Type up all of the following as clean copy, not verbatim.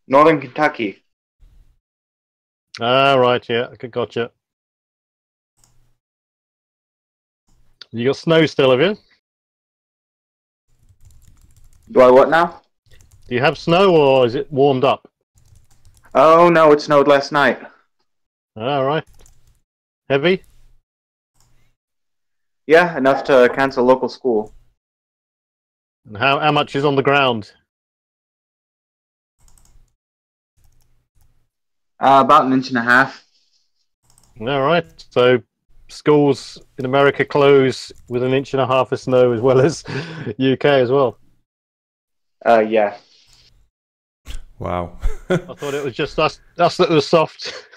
Northern Kentucky. Ah, right, yeah, gotcha. You got snow still, have you? Do I what now? Do you have snow, or is it warmed up? Oh no, it snowed last night. All right, heavy. Yeah, enough to cancel local school. And how much is on the ground? About an inch and a half. All right, so schools in America close with an inch and a half of snow, as well as UK as well. Yeah. Wow. I thought it was just us that was soft.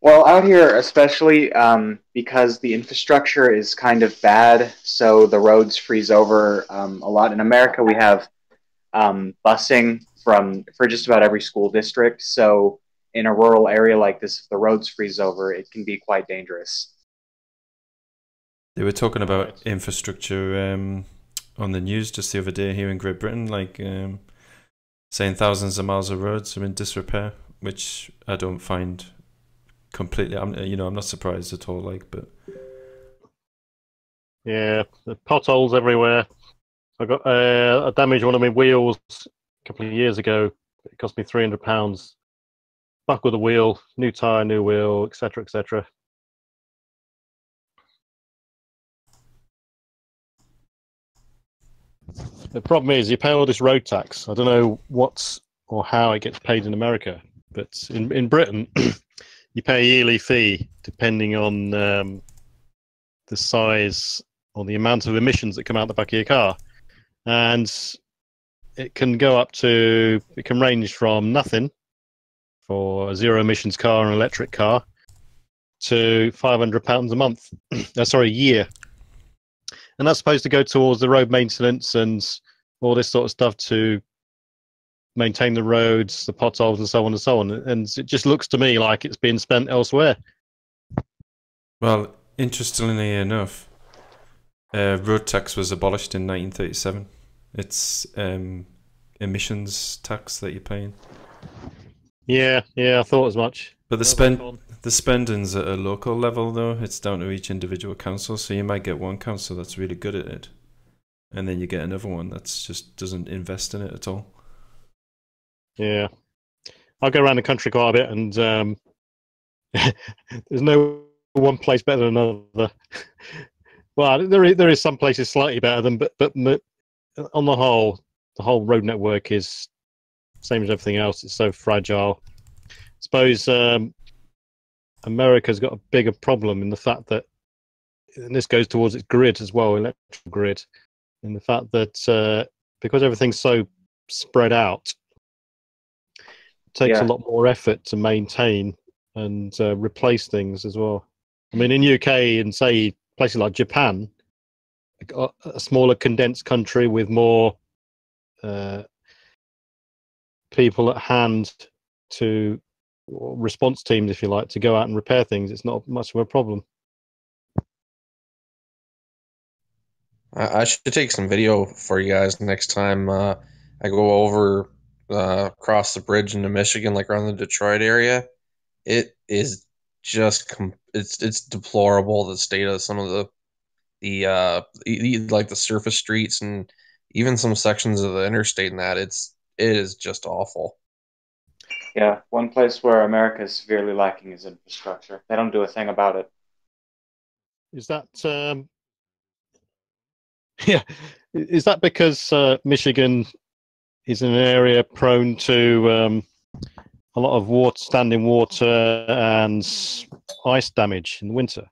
Well, out here, especially because the infrastructure is kind of bad, so the roads freeze over a lot. In America, we have busing for just about every school district. So in a rural area like this, if the roads freeze over, it can be quite dangerous. They were talking about Right. infrastructure on the news just the other day here in Great Britain, like saying thousands of miles of roads are in disrepair, which I don't find completely. I'm not surprised at all. Like, but Yeah, the potholes everywhere. I got a damage one of my wheels a couple of years ago. It cost me £300. Buckle the wheel, new tire, new wheel, etc., etc. The problem is you pay all this road tax. I don't know what's or how it gets paid in America, but in Britain you pay a yearly fee depending on the size or the amount of emissions that come out the back of your car, and it can go up to it can range from nothing for a zero emissions car, an electric car, to £500 a month. Sorry, a year, and that's supposed to go towards the road maintenance and all this sort of stuff to maintain the roads, the potholes, and so on and so on. And it just looks to me like it's being spent elsewhere. well, interestingly enough, road tax was abolished in 1937. It's emissions tax that you're paying. Yeah, yeah, I thought as much. But Well, back on. the spending's at a local level though. It's down to each individual council. So you might get one council that's really good at it, and then you get another one that's just doesn't invest in it at all. Yeah, I go around the country quite a bit, and there's no one place better than another. Well, there is some places slightly better than, but on the whole road network is same as everything else. It's so fragile. I suppose America's got a bigger problem in the fact that, and this goes towards its grid as well, electrical grid, in the fact that because everything's so spread out, it takes a Yeah. lot more effort to maintain and replace things as well. I mean, in UK and say places like Japan, a smaller condensed country with more uh, people at hand to or response teams, if you like, to go out and repair things, it's not much of a problem. I should take some video for you guys next time I go over across the bridge into Michigan, like around the Detroit area. It is it's deplorable the state of some of like the surface streets and even some sections of the interstate and that it is just awful. Yeah, one place where America is severely lacking is infrastructure. They don't do a thing about it. Is that yeah? Is that because Michigan is an area prone to a lot of standing water and ice damage in the winter?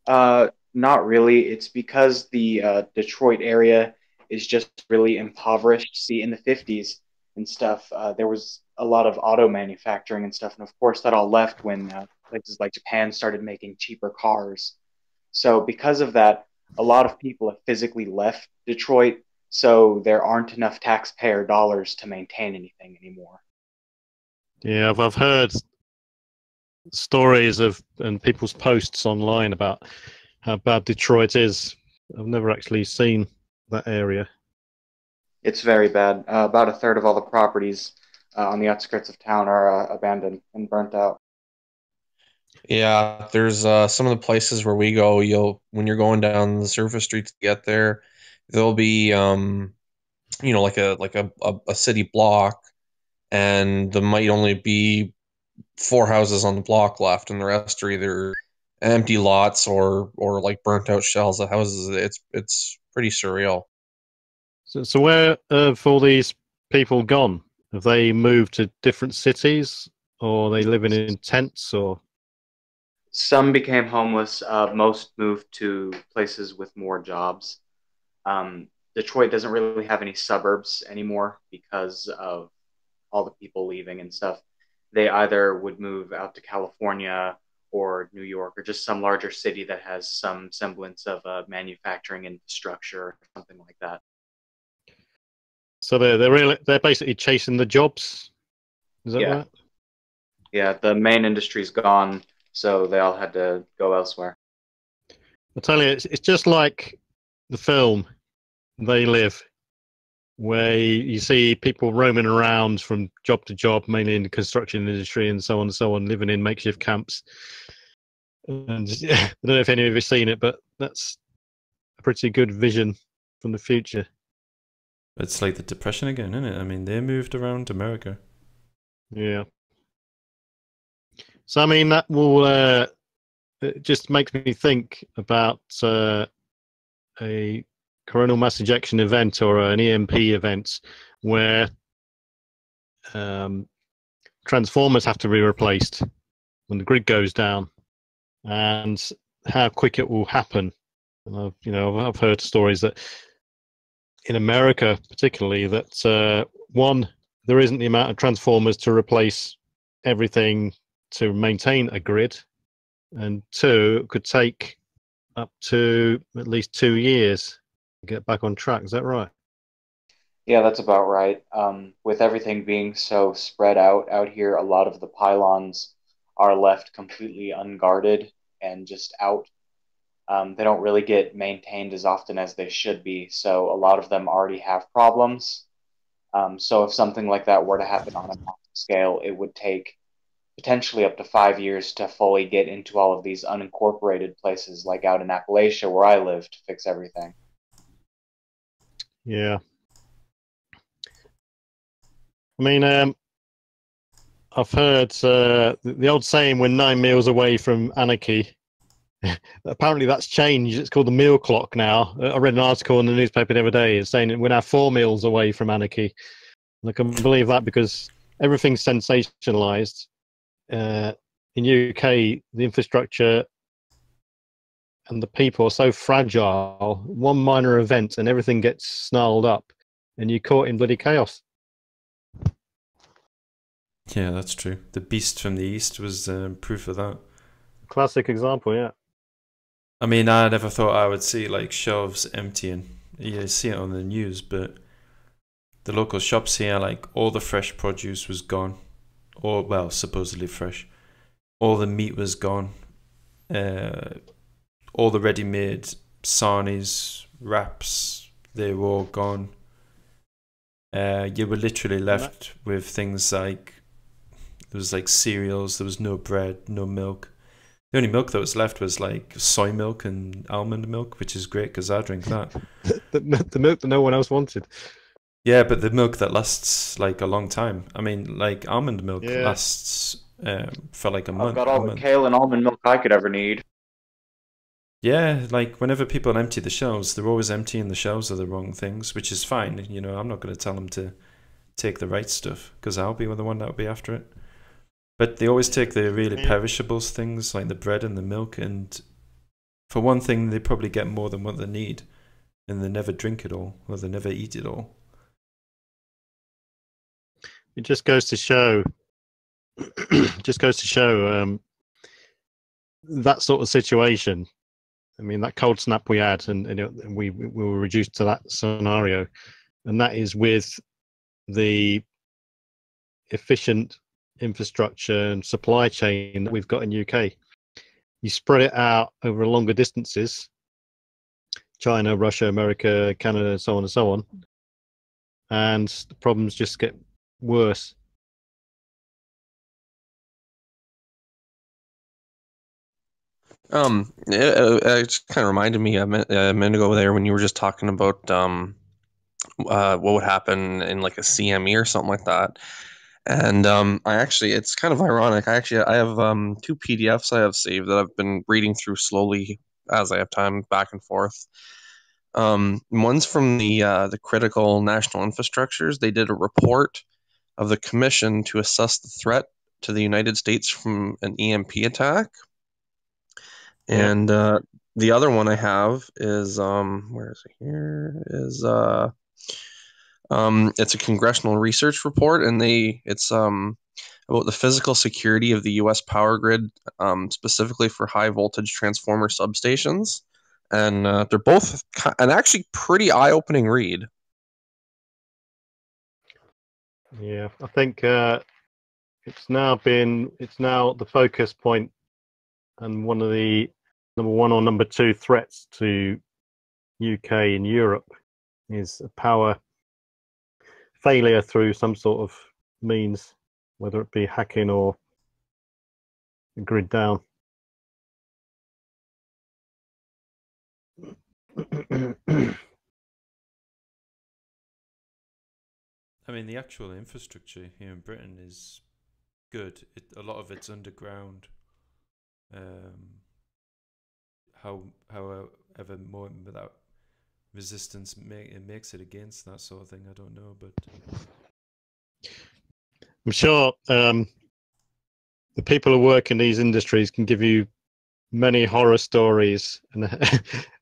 Not really. It's because the Detroit area is just really impoverished. See, in the 50s and stuff, there was a lot of auto manufacturing and stuff. And of course, that all left when places like Japan started making cheaper cars. So, because of that, a lot of people have physically left Detroit. So, there aren't enough taxpayer dollars to maintain anything anymore. Yeah, I've heard stories of and people's posts online about how bad Detroit is. I've never actually seen that area. It's very bad. About a third of all the properties on the outskirts of town are abandoned and burnt out. Yeah, there's some of the places where we go, when you're going down the surface streets to get there, there'll be like a city block, and there might only be four houses on the block left, and the rest are either empty lots or like burnt out shells of houses. It's pretty surreal. So where have all these people gone? Have they moved to different cities, or are they living in tents, or? Some became homeless. Most moved to places with more jobs. Detroit doesn't really have any suburbs anymore because of all the people leaving and stuff. They either would move out to California or New York or just some larger city that has some semblance of a manufacturing infrastructure or something like that. So they're basically chasing the jobs. Is that Yeah. right? Yeah, the main industry's gone, so they all had to go elsewhere. I tell you, it's just like the film They Live, where you see people roaming around from job to job, mainly in the construction industry and so on, living in makeshift camps. And I don't know if any of you have seen it, but that's a pretty good vision from the future. It's like the Depression again, isn't it? I mean, they moved around America. Yeah. So I mean, that will it just makes me think about a coronal mass ejection event or an EMP event where transformers have to be replaced when the grid goes down, and how quick it will happen. And I've heard stories that in America, particularly, that one, there isn't the amount of transformers to replace everything to maintain a grid, and two, it could take up to at least 2 years to get back on track. Is that right? Yeah, that's about right. With everything being so spread out here, a lot of the pylons are left completely unguarded and just out. They don't really get maintained as often as they should be, so a lot of them already have problems. So if something like that were to happen on a massive scale, it would take potentially up to 5 years to fully get into all of these unincorporated places, like out in Appalachia where I live, to fix everything. Yeah. I mean, I've heard the old saying, "We're 9 meals away from anarchy." Apparently, that's changed. It's called the meal clock now. I read an article in the newspaper the other day. It's saying we're now 4 meals away from anarchy. And I can believe that because everything's sensationalized. In UK, the infrastructure and the people are so fragile. One minor event and everything gets snarled up, and you're caught in bloody chaos. Yeah, that's true. The Beast from the East was proof of that. Classic example, yeah. I mean, I never thought I would see like shelves emptying. You see it on the news, but the local shops here, like all the fresh produce was gone, or well, supposedly fresh. All the meat was gone. All the ready-made sarnies, wraps, they were all gone. You were literally left with things like there was like cereals. There was no bread, no milk. The only milk that was left was like soy milk and almond milk, which is great because I drink that. the milk that no one else wanted. Yeah, but the milk that lasts like a long time. I mean, like almond milk lasts for like a month. I've got all the kale and almond milk I could ever need. Yeah, like whenever people empty the shelves, they're always emptying the shelves of the wrong things, which is fine. You know, I'm not going to tell them to take the right stuff because I'll be the one that will be after it. But they always take the really perishables things like the bread and the milk, and for one thing, they probably get more than what they need, and they never drink it all, or they never eat it all. It just goes to show, that sort of situation. I mean, that cold snap we had, and we were reduced to that scenario, and that is with the efficient infrastructure and supply chain that we've got in UK. You spread it out over longer distances, China, Russia, America, Canada, so on and so on, and the problems just get worse. It just kind of reminded me a minute ago there when you were just talking about what would happen in like a CME or something like that. And I actually, it's kind of ironic. I have two PDFs I have saved that I've been reading through slowly as I have time, back and forth. One's from the critical national infrastructures. They did a report of the commission to assess the threat to the United States from an EMP attack. Yeah. And the other one I have is where is it here? Is it's a congressional research report, and it's about the physical security of the U.S. power grid, specifically for high voltage transformer substations, and they're both an actually pretty eye-opening read. Yeah, I think it's now the focus point, and one of the number one or number two threats to UK and Europe is a power failure through some sort of means, whether it be hacking or grid down. I mean, the actual infrastructure here in Britain is good. A lot of it's underground. However, more without resistance it makes it against that sort of thing, I don't know, but I'm sure the people who work in these industries can give you many horror stories and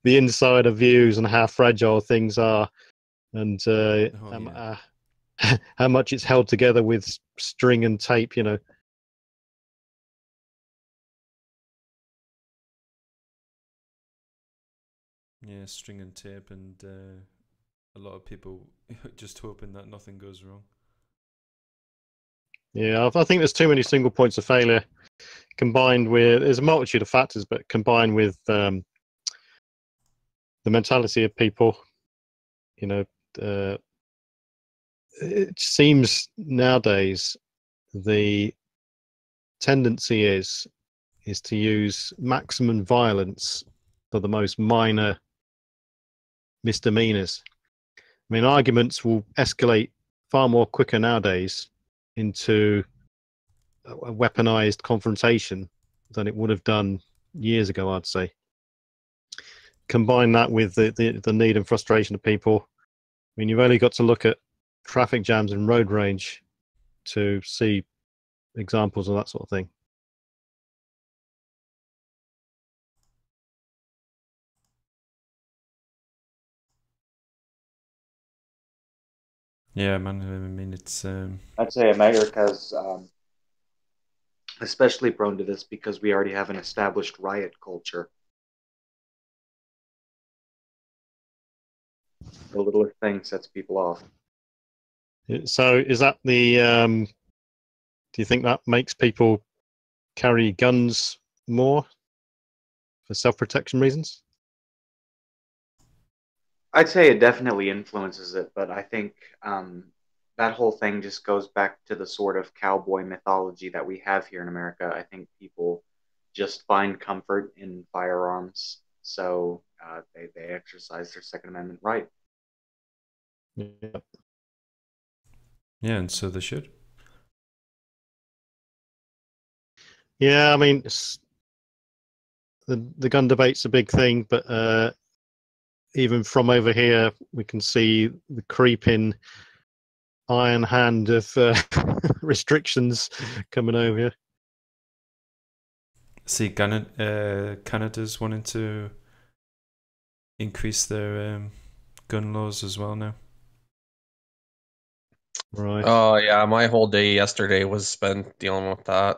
the insider views on how fragile things are, and how much it's held together with string and tape, you know. Yeah, string and tape, and a lot of people just hoping that nothing goes wrong. Yeah, I think there's too many single points of failure, combined with, there's a multitude of factors, but combined with the mentality of people, you know, it seems nowadays the tendency is to use maximum violence for the most minor misdemeanors. I mean, arguments will escalate far more quicker nowadays into a weaponized confrontation than it would have done years ago, I'd say. Combine that with the need and frustration of people. I mean, you've only got to look at traffic jams and road rage to see examples of that sort of thing. Yeah, man. I mean, it's. I'd say America's especially prone to this because we already have an established riot culture. The littlest thing sets people off. So, is that the? Do you think that makes people carry guns more for self-protection reasons? I'd say it definitely influences it, but I think that whole thing just goes back to the sort of cowboy mythology that we have here in America. I think people just find comfort in firearms, so they exercise their Second Amendment right. Yeah. Yeah, and so they should. Yeah, I mean, the gun debate's a big thing, but even from over here, we can see the creeping iron hand of restrictions coming over here. See, Canada's wanting to increase their gun laws as well now. Right. Oh yeah, my whole day yesterday was spent dealing with that.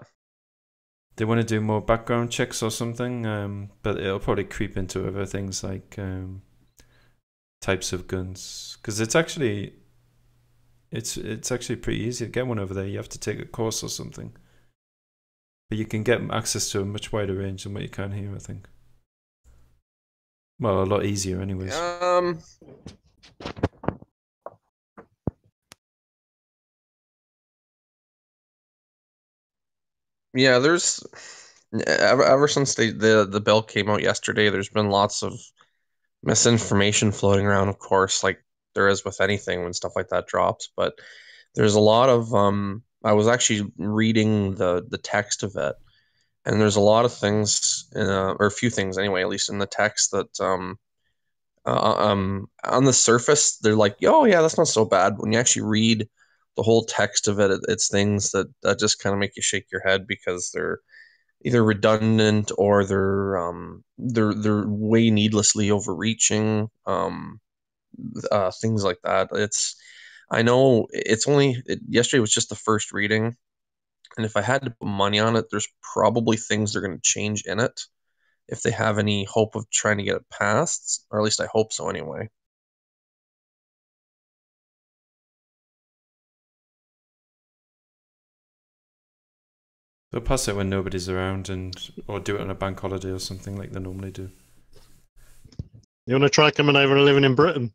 They want to do more background checks or something, but it'll probably creep into other things like types of guns, because it's actually pretty easy to get one over there. You have to take a course or something, but you can get access to a much wider range than what you can here, I think. Well, a lot easier anyways. Yeah, there's ever since the bill came out yesterday, there's been lots of misinformation floating around, of course, like there is with anything when stuff like that drops. But there's a lot of I was actually reading the text of it, and there's a lot of things, or a few things anyway, at least in the text that on the surface they're like, oh yeah, that's not so bad. When you actually read the whole text of it, it's things that just kind of make you shake your head because they're either redundant or they're way needlessly overreaching, things like that. I know yesterday was just the first reading, and if I had to put money on it, there's probably things they're going to change in it if they have any hope of trying to get it passed, or at least I hope so anyway. They'll pass it when nobody's around, or do it on a bank holiday or something like they normally do. You want to try coming over and living in Britain?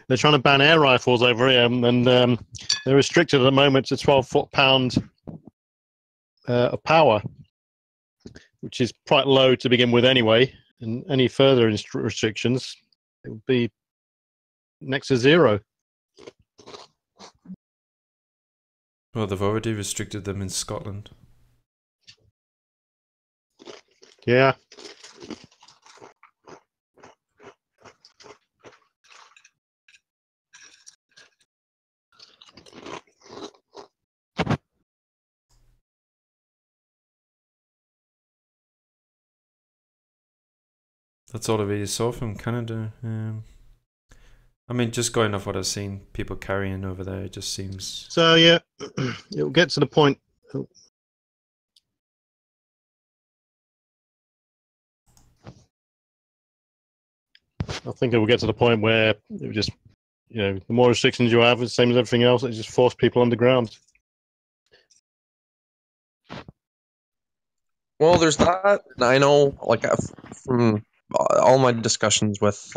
They're trying to ban air rifles over here, and they're restricted at the moment to 12 foot-pound of power, which is quite low to begin with anyway. And any further restrictions, it would be next to zero. Well, they've already restricted them in Scotland. Yeah. That's all I really saw from Canada. I mean, just going off what I've seen people carrying over there, it just seems... So, yeah, it'll get to the point... I think it will get to the point where it will just, the more restrictions you have, the same as everything else, it just force people underground. Well, there's that. I know, like from all my discussions with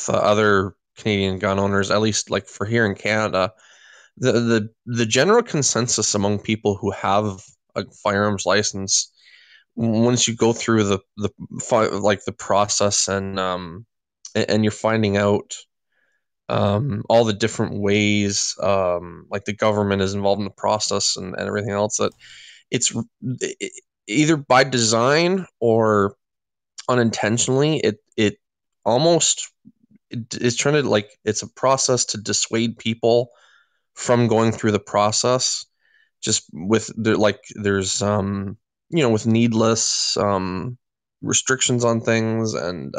other Canadian gun owners, at least like for here in Canada, the general consensus among people who have a firearms license, once you go through the process and you're finding out all the different ways like the government is involved in the process and everything else, that it's either by design or unintentionally, it almost is trying to, like, it's a process to dissuade people from going through the process, just with there's with needless restrictions on things, and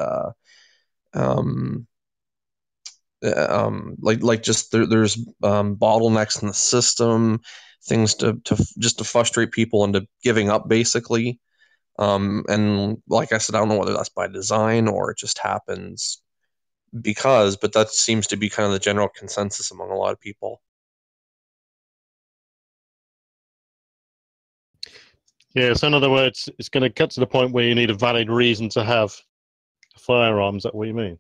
just there's bottlenecks in the system, things to just to frustrate people into giving up, basically. And like I said, I don't know whether that's by design or it just happens but that seems to be kind of the general consensus among a lot of people. Yeah, so in other words, it's going to cut to the point where you need a valid reason to have a firearm. Is that what you mean?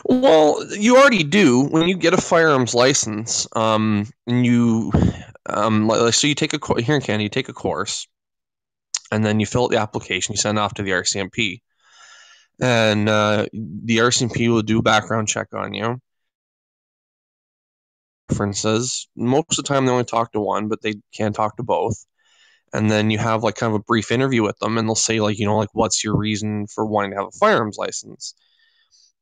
Well, you already do when you get a firearms license. And you, so you take here in Canada, you take a course, and then you fill out the application. You send it off to the RCMP, and the RCMP will do a background check on you. References. Most of the time, they only talk to one, but they can talk to both. And then you have like kind of a brief interview with them, and they'll say what's your reason for wanting to have a firearms license?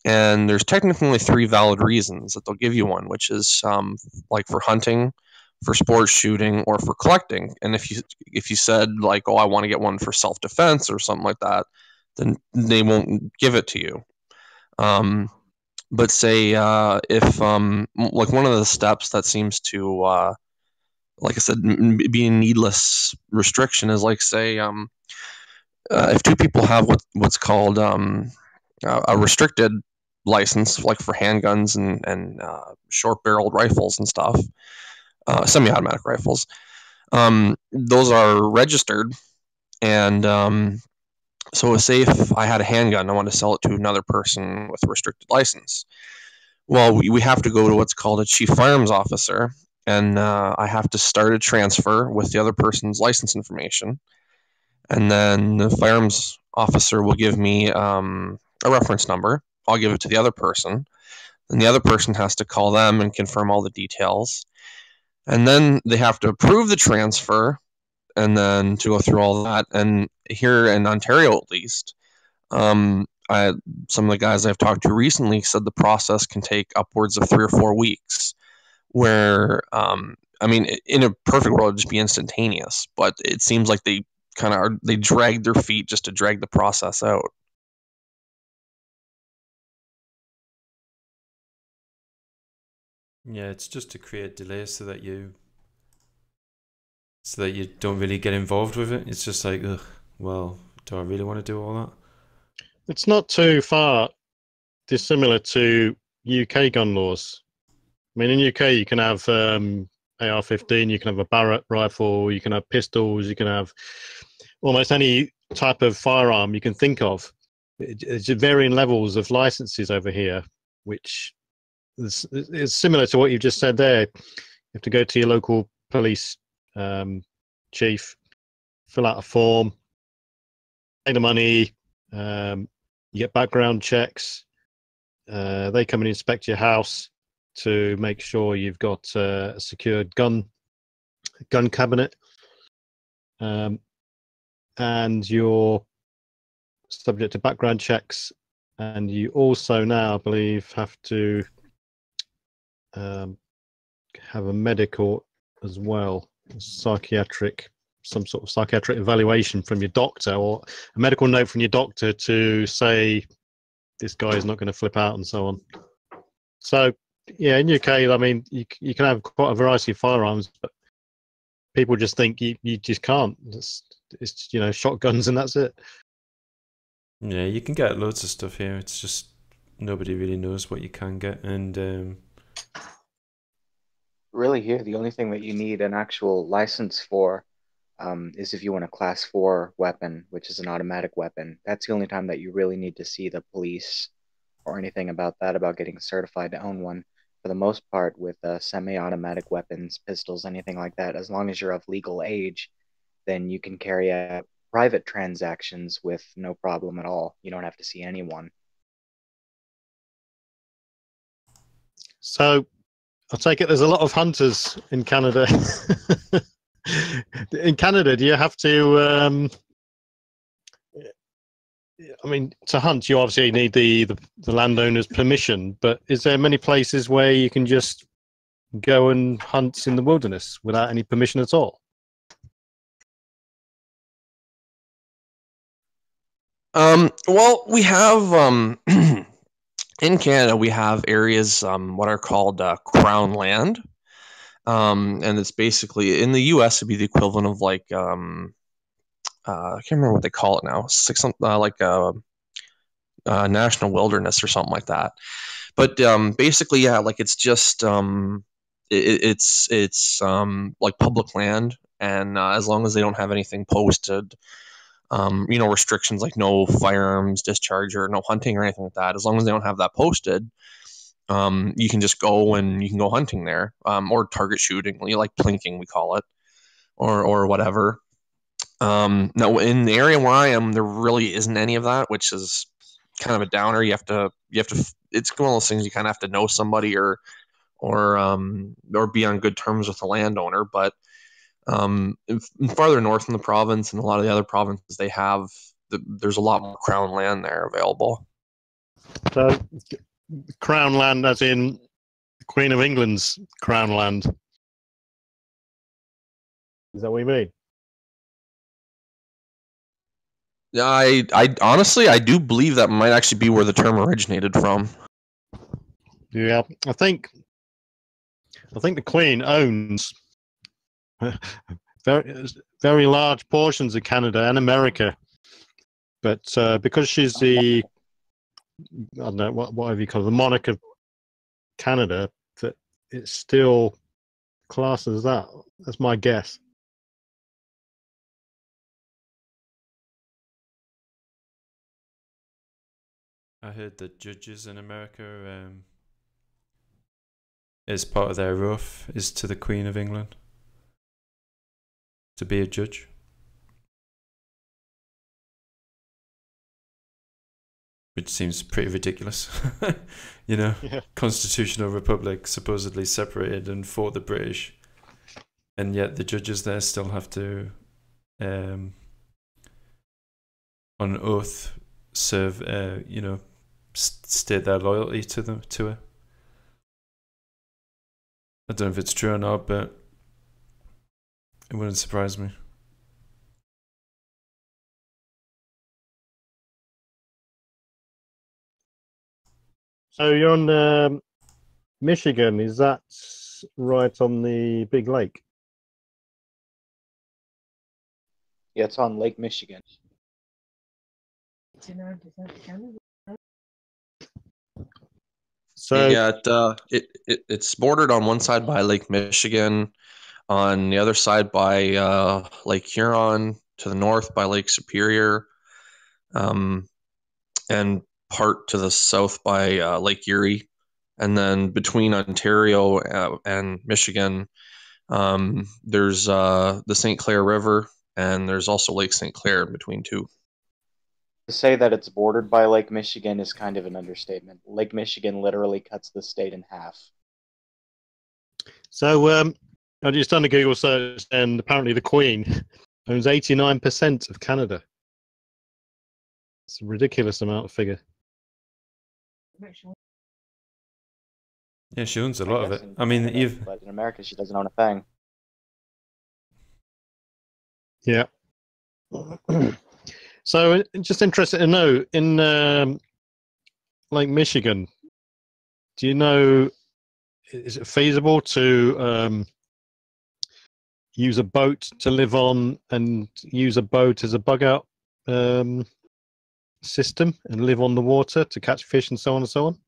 And there's technically 3 valid reasons that they'll give you one, which is like for hunting, for sports shooting, or for collecting. And if you said like, oh, I want to get one for self-defense or something like that, then they won't give it to you. But say if like one of the steps that seems to like I said, being needless restriction is like, say if 2 people have what's called a restricted license, like for handguns and short-barreled rifles and stuff, semi-automatic rifles. Those are registered, and so say if I had a handgun, I want to sell it to another person with a restricted license. Well, we have to go to what's called a chief firearms officer, and I have to start a transfer with the other person's license information, and then the firearms officer will give me a reference number. I'll give it to the other person, and the other person has to call them and confirm all the details, and then they have to approve the transfer, and then to go through all that. And here in Ontario, at least, some of the guys I've talked to recently said the process can take upwards of 3 or 4 weeks. Where, I mean, in a perfect world, it'd just be instantaneous, but it seems like they they drag their feet just to drag the process out. Yeah, it's just to create delays so that you don't really get involved with it. It's just like, ugh, well, do I really want to do all that? It's not too far dissimilar to UK gun laws. I mean, in UK, you can have AR-15, you can have a Barrett rifle, you can have pistols, you can have almost any type of firearm you can think of. It's varying levels of licenses over here, which is similar to what you just said there. You have to go to your local police chief, fill out a form, pay the money, you get background checks. They come and inspect your house to make sure you've got a secured gun cabinet, and you're subject to background checks. And you also now, I believe, have to have a medical as well, some sort of psychiatric evaluation from your doctor, or a medical note from your doctor to say this guy is not going to flip out and so on. So, yeah, in UK, I mean, you can have quite a variety of firearms, but people just think you just can't. It's shotguns and that's it. Yeah, you can get loads of stuff here. It's just nobody really knows what you can get, and Really, here, the only thing that you need an actual license for is if you want a class 4 weapon, which is an automatic weapon. That's the only time that you really need to see the police or anything about that, about getting certified to own one. For the most part, with semi-automatic weapons, pistols, anything like that, as long as you're of legal age, then you can carry out private transactions with no problem at all. You don't have to see anyone. So I take it there's a lot of hunters in Canada. In Canada, do you have to? I mean, to hunt, you obviously need the landowner's permission. But is there many places where you can just go and hunt in the wilderness without any permission at all? Well, we have in Canada we have areas what are called crown land, and it's basically in the U.S. it'd be the equivalent of like I can't remember what they call it now. It's like national wilderness or something like that. But basically, yeah, like it's just it's like public land, and as long as they don't have anything posted, restrictions like no firearms discharge or no hunting or anything like that, as long as they don't have that posted, you can just go and you can go hunting there, or target shooting, like plinking we call it, or whatever. Now in the area where I am, there really isn't any of that, which is kind of a downer. You have to. It's one of those things you kind of have to know somebody or be on good terms with the landowner. But farther north in the province and a lot of the other provinces, there's a lot more crown land there available. So, crown land, as in Queen of England's crown land. Is that what you mean? I honestly, I do believe that might actually be where the term originated from. Yeah, I think the Queen owns very large portions of Canada and America, but because she's the, I don't know, whatever you call it, the monarch of Canada, that it's still classed as that. That's my guess. I heard that judges in America as part of their oath is to the Queen of England to be a judge. Which seems pretty ridiculous. You know, Yeah. constitutional republic supposedly separated and fought the British, and yet the judges there still have to on oath serve, you know, state their loyalty to her. I don't know if it's true or not, but it wouldn't surprise me. So you're on Michigan. Is that right on the big lake? Yeah, it's on Lake Michigan. So Yeah, it's bordered on one side by Lake Michigan, on the other side by Lake Huron, to the north by Lake Superior, and part to the south by Lake Erie, and then between Ontario and Michigan, there's the St. Clair River, and there's also Lake St. Clair in between too. To say that it's bordered by Lake Michigan is kind of an understatement. Lake Michigan literally cuts the state in half. So I just done a Google search, and apparently the Queen owns 89% of Canada. It's a ridiculous amount of figure. Yeah, she owns a lot of guess it. in I mean, Canada, but in America, she doesn't own a thing. Yeah. So just interested to know, in Lake Michigan, do you know, is it feasible to use a boat to live on and use a boat as a bug out system and live on the water to catch fish and so on and so on?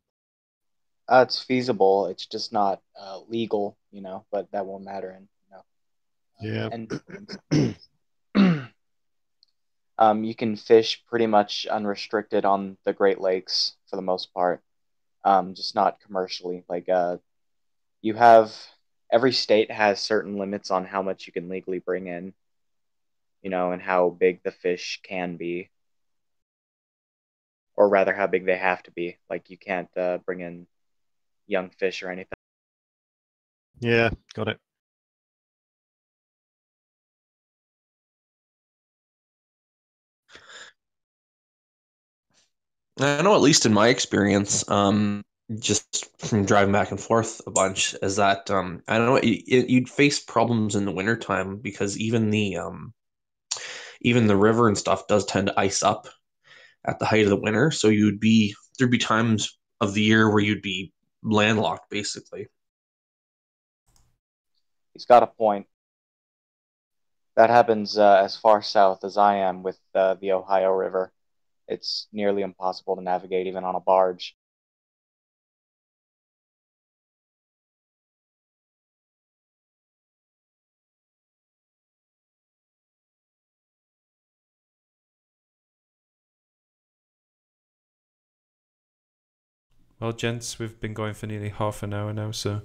It's feasible. It's just not legal, you know, but that won't matter. And Yeah. You can fish pretty much unrestricted on the Great Lakes for the most part, just not commercially. Like you have every state has certain limits on how much you can legally bring in, you know, and how big the fish can be, or rather, how big they have to be. Like you can't bring in young fish or anything. Yeah, got it. I know, at least in my experience, just from driving back and forth a bunch, is that I don't know, you'd face problems in the wintertime because even the river and stuff does tend to ice up at the height of the winter. So there'd be times of the year where you'd be landlocked, basically. He's got a point. That happens as far south as I am with the Ohio River. It's nearly impossible to navigate even on a barge. well, gents, we've been going for nearly half an hour now, so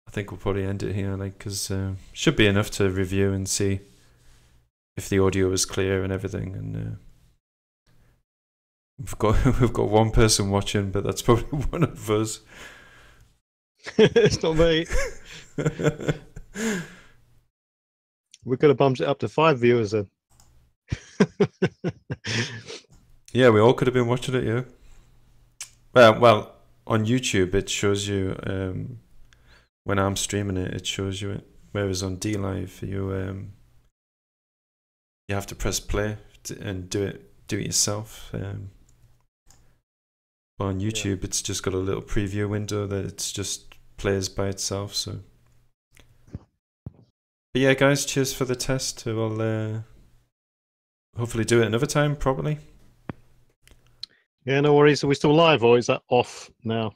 I think we'll probably end it here, like, because should be enough to review and see if the audio is clear and everything. And we've got one person watching, but that's probably one of us. It's not me. We could have bumped it up to 5 viewers then. Yeah, we all could have been watching it. Yeah. Well, on YouTube it shows you when I'm streaming it, it shows you it. Whereas on DLive, you have to press play and do it yourself. But on YouTube, it's just got a little preview window that it's just plays by itself. So, but yeah, guys, cheers for the test. We'll hopefully do it another time, probably. Yeah, no worries. Are we still live or is that off now?